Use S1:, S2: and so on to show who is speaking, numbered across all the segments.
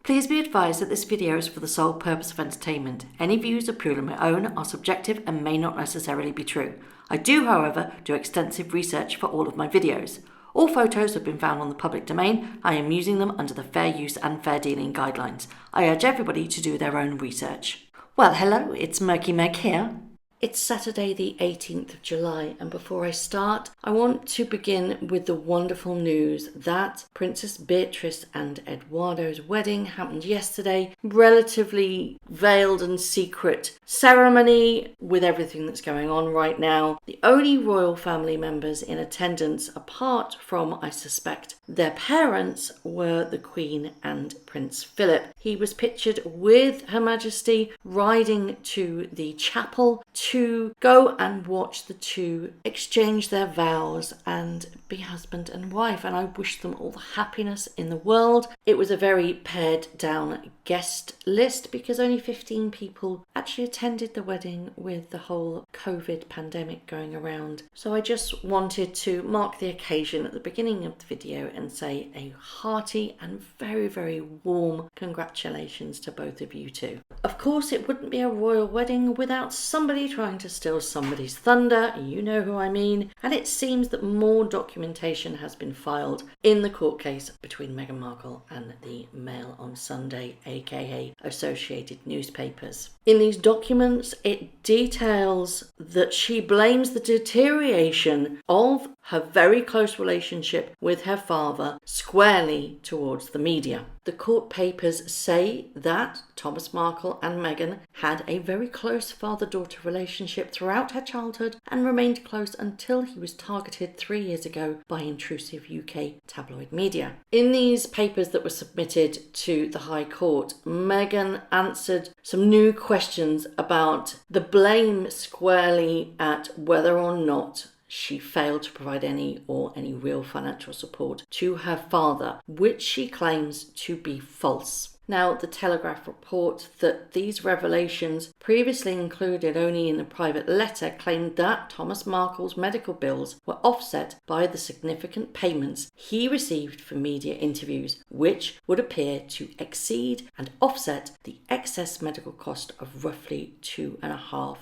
S1: Please be advised that this video is for the sole purpose of entertainment. Any views are purely my own, are subjective and may not necessarily be true. I do, however, do extensive research for all of my videos. All photos have been found on the public domain. I am using them under the fair use and fair dealing guidelines. I urge everybody to do their own research. Well, hello, it's Murky Meg here. It's Saturday the 18th of July, and before I start, I want to begin with the wonderful news that Princess Beatrice and Eduardo's wedding happened yesterday. Relatively veiled and secret ceremony with everything that's going on right now. The only royal family members in attendance, apart from, I suspect, their parents, were the Queen and Prince Philip. He was pictured with Her Majesty riding to the chapel to go and watch the two exchange their vows and be husband and wife, and I wish them all the happiness in the world. It was a very pared down guest list because only 15 people actually attended the wedding with the whole COVID pandemic going around. So I just wanted to mark the occasion at the beginning of the video and say a hearty and very, very warm congratulations to both of you two. Of course, it wouldn't be a royal wedding without somebody trying to steal somebody's thunder, you know who I mean, and it seems that more documentation has been filed in the court case between Meghan Markle and the Mail on Sunday, aka Associated Newspapers. In these documents, it details that she blames the deterioration of her very close relationship with her father squarely towards the media. The court papers say that Thomas Markle and Meghan had a very close father-daughter relationship throughout her childhood and remained close until he was targeted 3 years ago by intrusive UK tabloid media. In these papers that were submitted to the High Court, Meghan answered some new questions about the blame squarely at whether or not she failed to provide any real financial support to her father, which she claims to be false. Now, the Telegraph report that these revelations, previously included only in a private letter, claimed that Thomas Markle's medical bills were offset by the significant payments he received for media interviews, which would appear to exceed and offset the excess medical cost of roughly $2,500.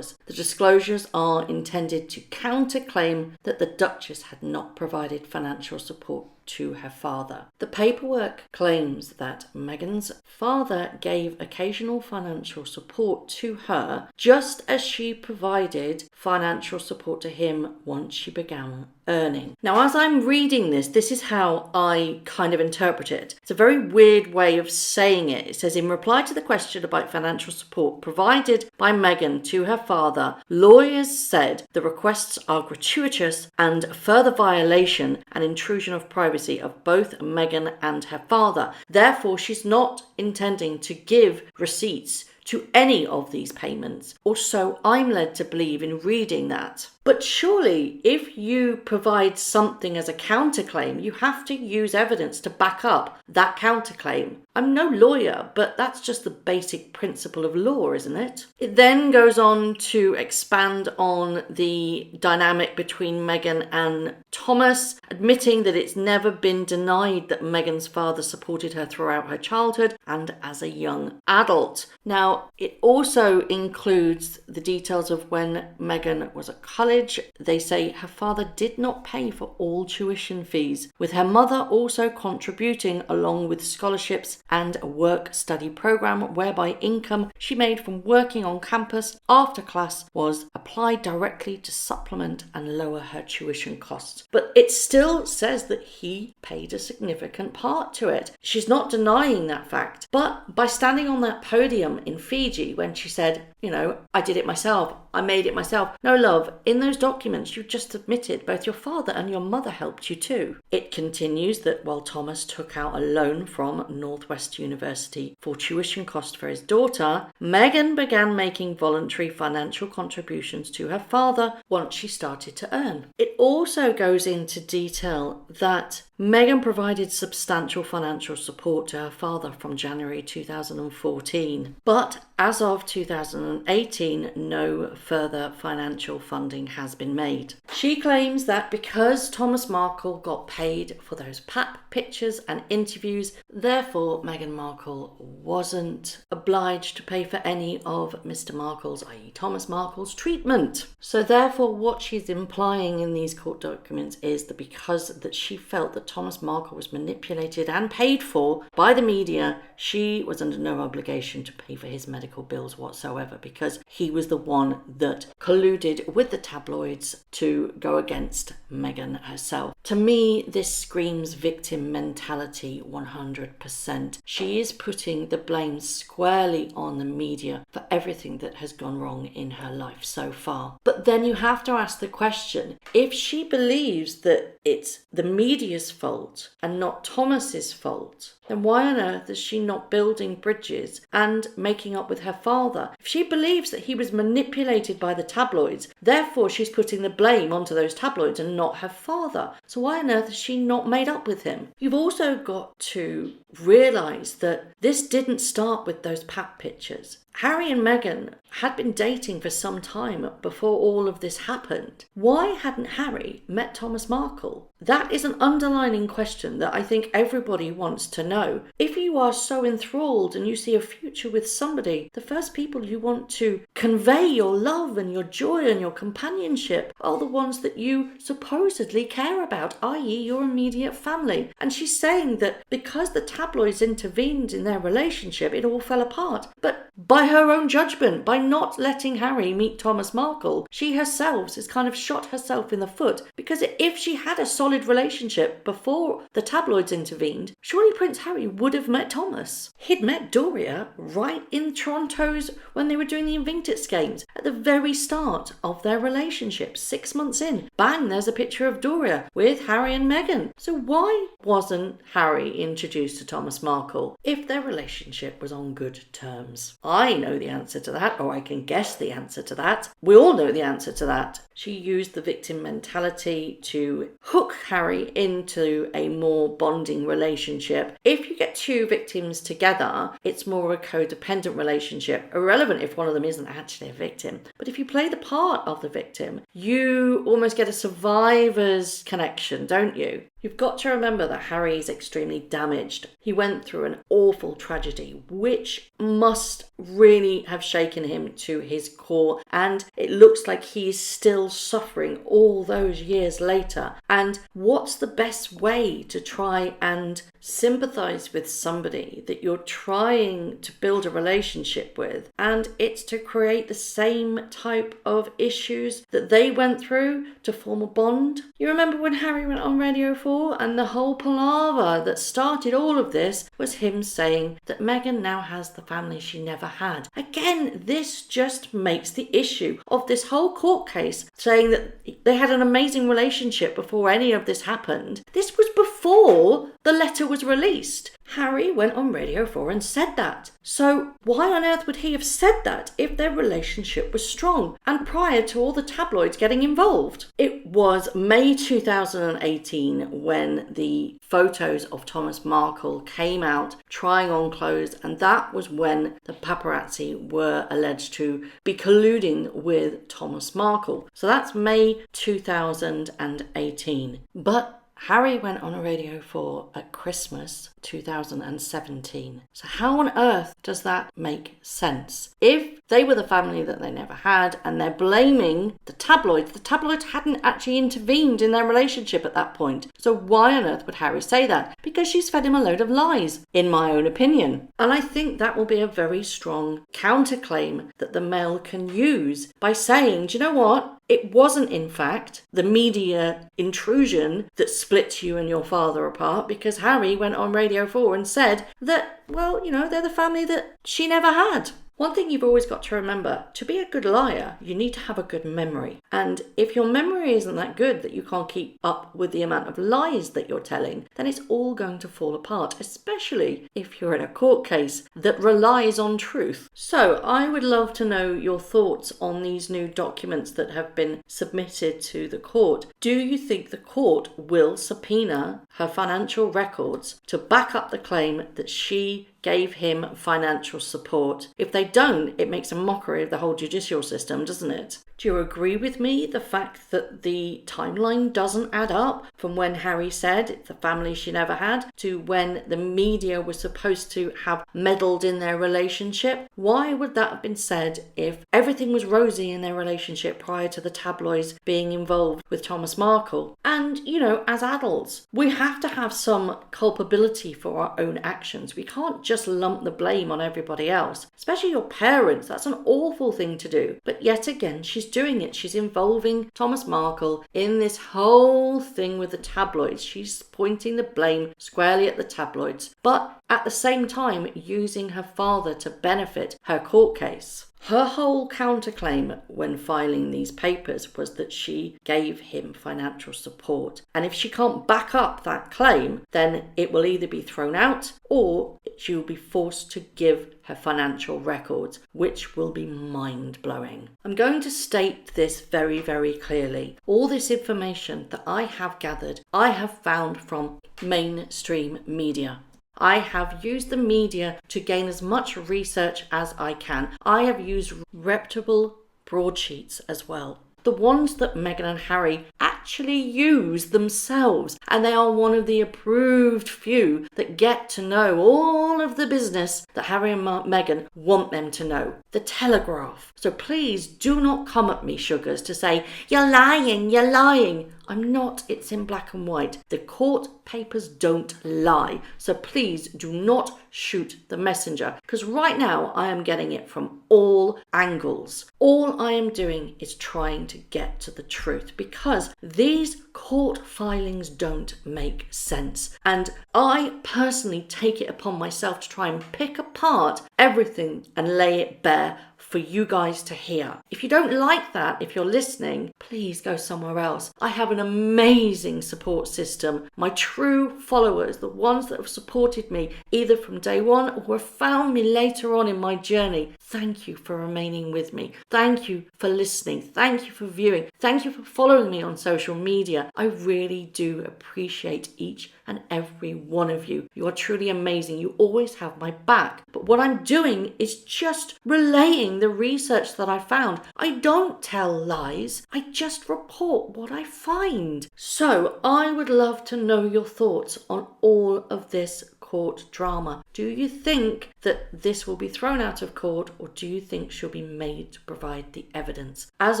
S1: The disclosures are intended to counterclaim that the Duchess had not provided financial support to her father. The paperwork claims that Meghan's father gave occasional financial support to her, just as she provided financial support to him once she began earning. Now, as I'm reading this is how I kind of interpret it. It's a very weird way of saying it. It says, in reply to the question about financial support provided by Meghan to her father, lawyers said the requests are gratuitous and a further violation and intrusion of privacy of both Meghan and her father. Therefore, she's not intending to give receipts to any of these payments, or so I'm led to believe in reading that. But surely, if you provide something as a counterclaim, you have to use evidence to back up that counterclaim. I'm no lawyer, but that's just the basic principle of law, isn't it? It then goes on to expand on the dynamic between Meghan and Thomas, admitting that it's never been denied that Meghan's father supported her throughout her childhood and as a young adult. Now, it also includes the details of when Meghan was at college. They say her father did not pay for all tuition fees, with her mother also contributing along with scholarships and a work-study program whereby income she made from working on campus after class was applied directly to supplement and lower her tuition costs. But it still says that he paid a significant part to it. She's not denying that fact, but by standing on that podium in Fiji when she said, I did it myself, I made it myself. No, love, in those documents you just admitted both your father and your mother helped you too. It continues that while Thomas took out a loan from Northwest University for tuition costs for his daughter, Meghan began making voluntary financial contributions to her father once she started to earn. It also goes into detail that Meghan provided substantial financial support to her father from January 2014, but as of 2018, no further financial funding has been made. She claims that because Thomas Markle got paid for those pap pictures and interviews, therefore Meghan Markle wasn't obliged to pay for any of Mr. Markle's, i.e. Thomas Markle's, treatment. So therefore what she's implying in these court documents is that because that she felt that Thomas Markle was manipulated and paid for by the media, she was under no obligation to pay for his medical bills whatsoever, because he was the one that colluded with the tabloids to go against Meghan herself. To me, this screams victim mentality 100%. She is putting the blame squarely on the media for everything that has gone wrong in her life so far. But then you have to ask the question, if she believes that it's the media's fault and not Thomas's fault, then why on earth is she not building bridges and making up with her father? If she believes that he was manipulated by the tabloids, therefore she's putting the blame onto those tabloids and not her father. So why on earth has she not made up with him? You've also got to realise that this didn't start with those pap pictures. Harry and Meghan had been dating for some time before all of this happened. Why hadn't Harry met Thomas Markle? That is an underlining question that I think everybody wants to know. If you are so enthralled and you see a future with somebody, the first people you want to convey your love and your joy and your companionship are the ones that you supposedly care about, i.e. your immediate family. And she's saying that because the tabloids intervened in their relationship, it all fell apart. But by her own judgment, by not letting Harry meet Thomas Markle, she herself has kind of shot herself in the foot, because if she had a solid relationship before the tabloids intervened, surely Prince Harry would have met Thomas. He'd met Doria right in Toronto's when they were doing the Invictus Games at the very start of their relationship, 6 months in. Bang, there's a picture of Doria with Harry and Meghan. So why wasn't Harry introduced to Thomas Markle if their relationship was on good terms? I know the answer to that, or I can guess the answer to that. We all know the answer to that. She used the victim mentality to hook Harry into a more bonding relationship. If you get two victims together, it's more a codependent relationship, irrelevant if one of them isn't actually a victim. But if you play the part of the victim, you almost get a survivor's connection, don't you? You've got to remember that Harry is extremely damaged. He went through an awful tragedy, which must really have shaken him to his core. And it looks like he is still suffering all those years later. And what's the best way to try and sympathize with somebody that you're trying to build a relationship with? And it's to create the same type of issues that they went through to form a bond. You remember when Harry went on Radio 4? And the whole palaver that started all of this was him saying that Meghan now has the family she never had. Again, this just makes the issue of this whole court case saying that they had an amazing relationship before any of this happened. This was before the letter was released. Harry went on Radio 4 and said that. So why on earth would he have said that if their relationship was strong and prior to all the tabloids getting involved? It was May 2018 when the photos of Thomas Markle came out trying on clothes, and that was when the paparazzi were alleged to be colluding with Thomas Markle. So that's May 2018. But Harry went on a Radio 4 at Christmas 2017. So how on earth does that make sense? If they were the family that they never had and they're blaming the tabloids hadn't actually intervened in their relationship at that point. So why on earth would Harry say that? Because she's fed him a load of lies, in my own opinion. And I think that will be a very strong counterclaim that the Mail can use by saying, do you know what? It wasn't, in fact, the media intrusion that split you and your father apart, because Harry went on Radio 4 and said that, well, you know, they're the family that she never had. One thing you've always got to remember, to be a good liar, you need to have a good memory. And if your memory isn't that good that you can't keep up with the amount of lies that you're telling, then it's all going to fall apart, especially if you're in a court case that relies on truth. So I would love to know your thoughts on these new documents that have been submitted to the court. Do you think the court will subpoena her financial records to back up the claim that she gave him financial support? If they don't, it makes a mockery of the whole judicial system, doesn't it? Do you agree with me, the fact that the timeline doesn't add up from when Harry said it's the family she never had to when the media was supposed to have meddled in their relationship? Why would that have been said if everything was rosy in their relationship prior to the tabloids being involved with Thomas Markle? And, as adults, we have to have some culpability for our own actions. We can't just lump the blame on everybody else, especially your parents. That's an awful thing to do. But yet again, she's doing it. She's involving Thomas Markle in this whole thing with the tabloids. She's pointing the blame squarely at the tabloids, but at the same time using her father to benefit her court case. Her whole counterclaim when filing these papers was that she gave him financial support. And if she can't back up that claim, then it will either be thrown out or she will be forced to give her financial records, which will be mind-blowing. I'm going to state this very, very clearly. All this information that I have gathered, I have found from mainstream media. I have used the media to gain as much research as I can. I have used reputable broadsheets as well. The ones that Meghan and Harry actually use themselves, and they are one of the approved few that get to know all of the business that Harry and Meghan want them to know. The Telegraph. So please do not come at me, sugars, to say, you're lying, you're lying. I'm not. It's in black and white. The court papers don't lie. So please do not shoot the messenger, because right now I am getting it from all angles. All I am doing is trying to get to the truth, because these court filings don't make sense. And I personally take it upon myself to try and pick apart everything and lay it bare for you guys to hear. If you don't like that, if you're listening, please go somewhere else. I have an amazing support system. My true followers, the ones that have supported me either from day one or have found me later on in my journey, thank you for remaining with me. Thank you for listening. Thank you for viewing. Thank you for following me on social media. I really do appreciate each and every one of you. You are truly amazing. You always have my back. But what I'm doing is just relaying the research that I found. I don't tell lies. I just report what I find. So I would love to know your thoughts on all of this court drama. Do you think that this will be thrown out of court, or do you think she'll be made to provide the evidence? As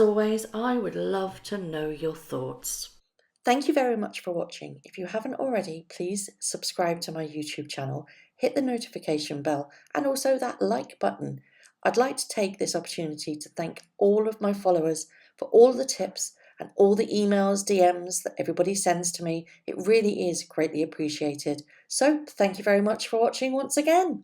S1: always, I would love to know your thoughts. Thank you very much for watching. If you haven't already, please subscribe to my YouTube channel, hit the notification bell, and also that like button. I'd like to take this opportunity to thank all of my followers for all the tips and all the emails, DMs that everybody sends to me. It really is greatly appreciated. So thank you very much for watching once again.